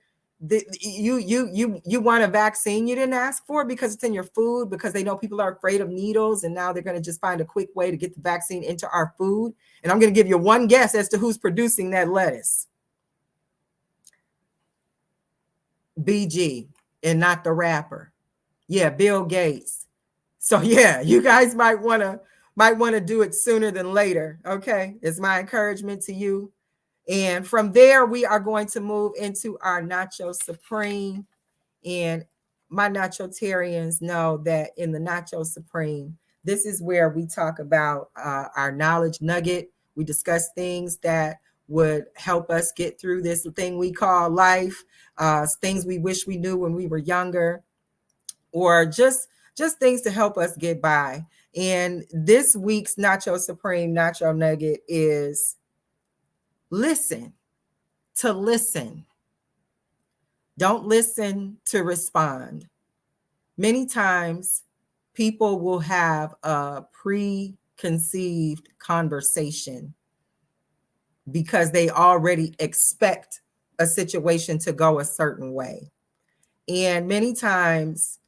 You want a vaccine you didn't ask for because it's in your food, because they know people are afraid of needles, and now they're going to just find a quick way to get the vaccine into our food. And I'm going to give you one guess as to who's producing that lettuce. BG, and not the rapper. Yeah, Bill Gates. So yeah, you guys might want to do it sooner than later. Okay, it's my encouragement to you. And from there, we are going to move into our Nacho Supreme. And my Nachotarians know that in the Nacho Supreme, this is where we talk about our knowledge nugget. We discuss things that would help us get through this thing we call life, things we wish we knew when we were younger, or just things to help us get by. And this week's Nacho Supreme Nacho Nugget is listen to listen. Don't listen to respond. Many times people will have a preconceived conversation because they already expect a situation to go a certain way. And many times,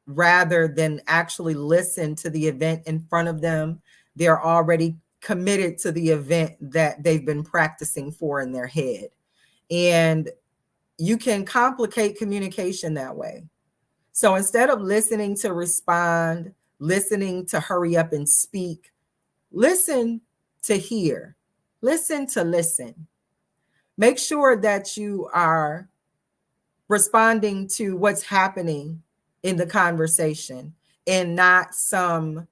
rather than actually listen to the event in front of them, they're already committed to the event that they've been practicing for in their head. And you can complicate communication that way. So instead of listening to respond, listening to hurry up and speak, listen to hear, listen to listen. Make sure that you are responding to what's happening in the conversation and not some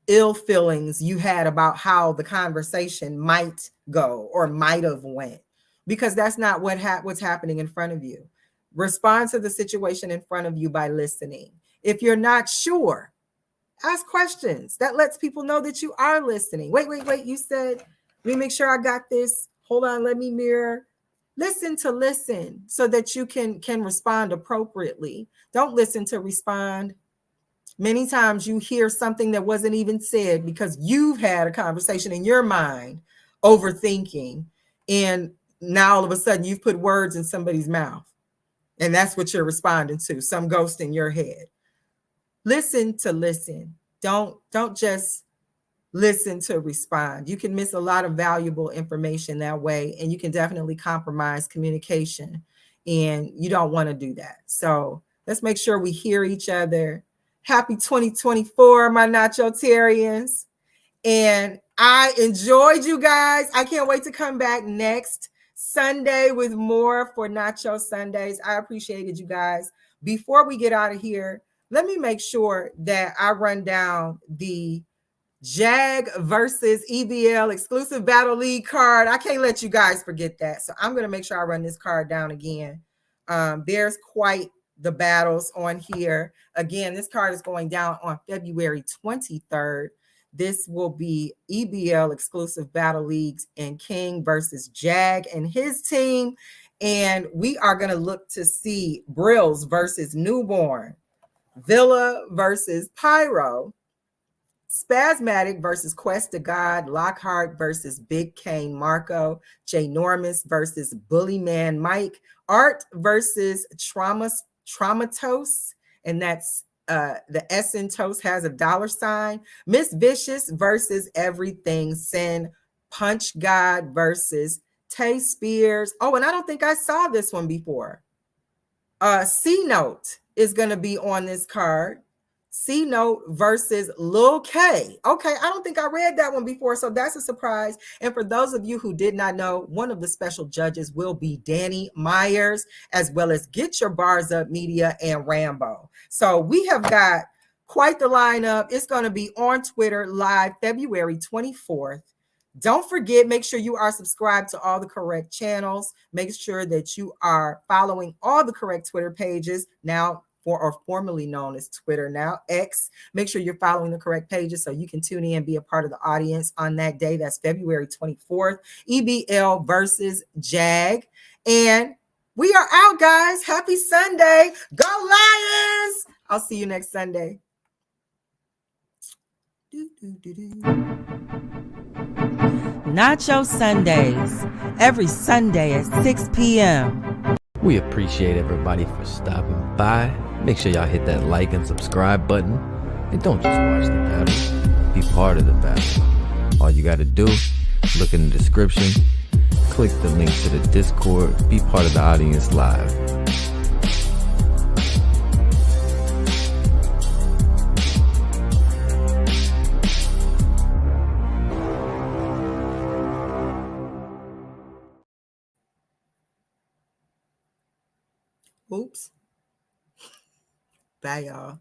ill feelings you had about how the conversation might go or might have went. because that's not what's happening in front of you. Respond to the situation in front of you by listening. If you're not sure, ask questions. That lets people know that you are listening. Wait. You said, let me make sure I got this. Hold on, let me mirror. Listen to listen so that you can respond appropriately. Don't listen to respond. Many times you hear something that wasn't even said because you've had a conversation in your mind, overthinking, and now all of a sudden you've put words in somebody's mouth. And that's what you're responding to, some ghost in your head. Listen to listen. Don't just listen to respond. You can miss a lot of valuable information that way, and you can definitely compromise communication, and you don't want to do that. So let's make sure we hear each other. Happy 2024, my Nachotarians. And I enjoyed you guys. I can't wait to come back next Sunday with more for Nacho Sundays. I appreciated you guys. Before we get out of here, let me make sure that I run down the Jag versus EBL exclusive battle league card. I can't let you guys forget that. So I'm going to make sure I run this card down again. There's quite the battles on here. Again, this card is going down on February 23rd. This will be EBL exclusive battle leagues and King versus Jag and his team. And we are going to look to see Brills versus Newborn, Villa versus Pyro, Spasmatic versus Quest to God, Lockhart versus Big Kane Marco, Jnormous versus Bullyman Mike, Art versus Traumatos, and that's the S in Toast has a $, Miss Vicious versus Everything Sin, Punch God versus Tay Spears. Oh, and I don't think I saw this one before. C Note is going to be on this card. C Note versus Lil K. Okay, I don't think I read that one before, so that's a surprise. And for those of you who did not know, one of the special judges will be Danny Myers, as well as Get Your Bars Up Media and Rambo. So we have got quite the lineup. It's going to be on Twitter live February 24th. Don't forget, make sure you are subscribed to all the correct channels. Make sure that you are following all the correct Twitter pages now, or formerly known as Twitter, now X. Make sure you're following the correct pages so you can tune in and be a part of the audience on that day. That's February 24th, EBL versus Jag. And we are out, guys. Happy Sunday. Go Lions. I'll see you next Sunday. Nacho Sundays, every Sunday at 6 p.m. We appreciate everybody for stopping by. Make sure y'all hit that like and subscribe button. And don't just watch the battle, be part of the battle. All you gotta do, look in the description, click the link to the Discord, be part of the audience live. Oops. Bye, y'all.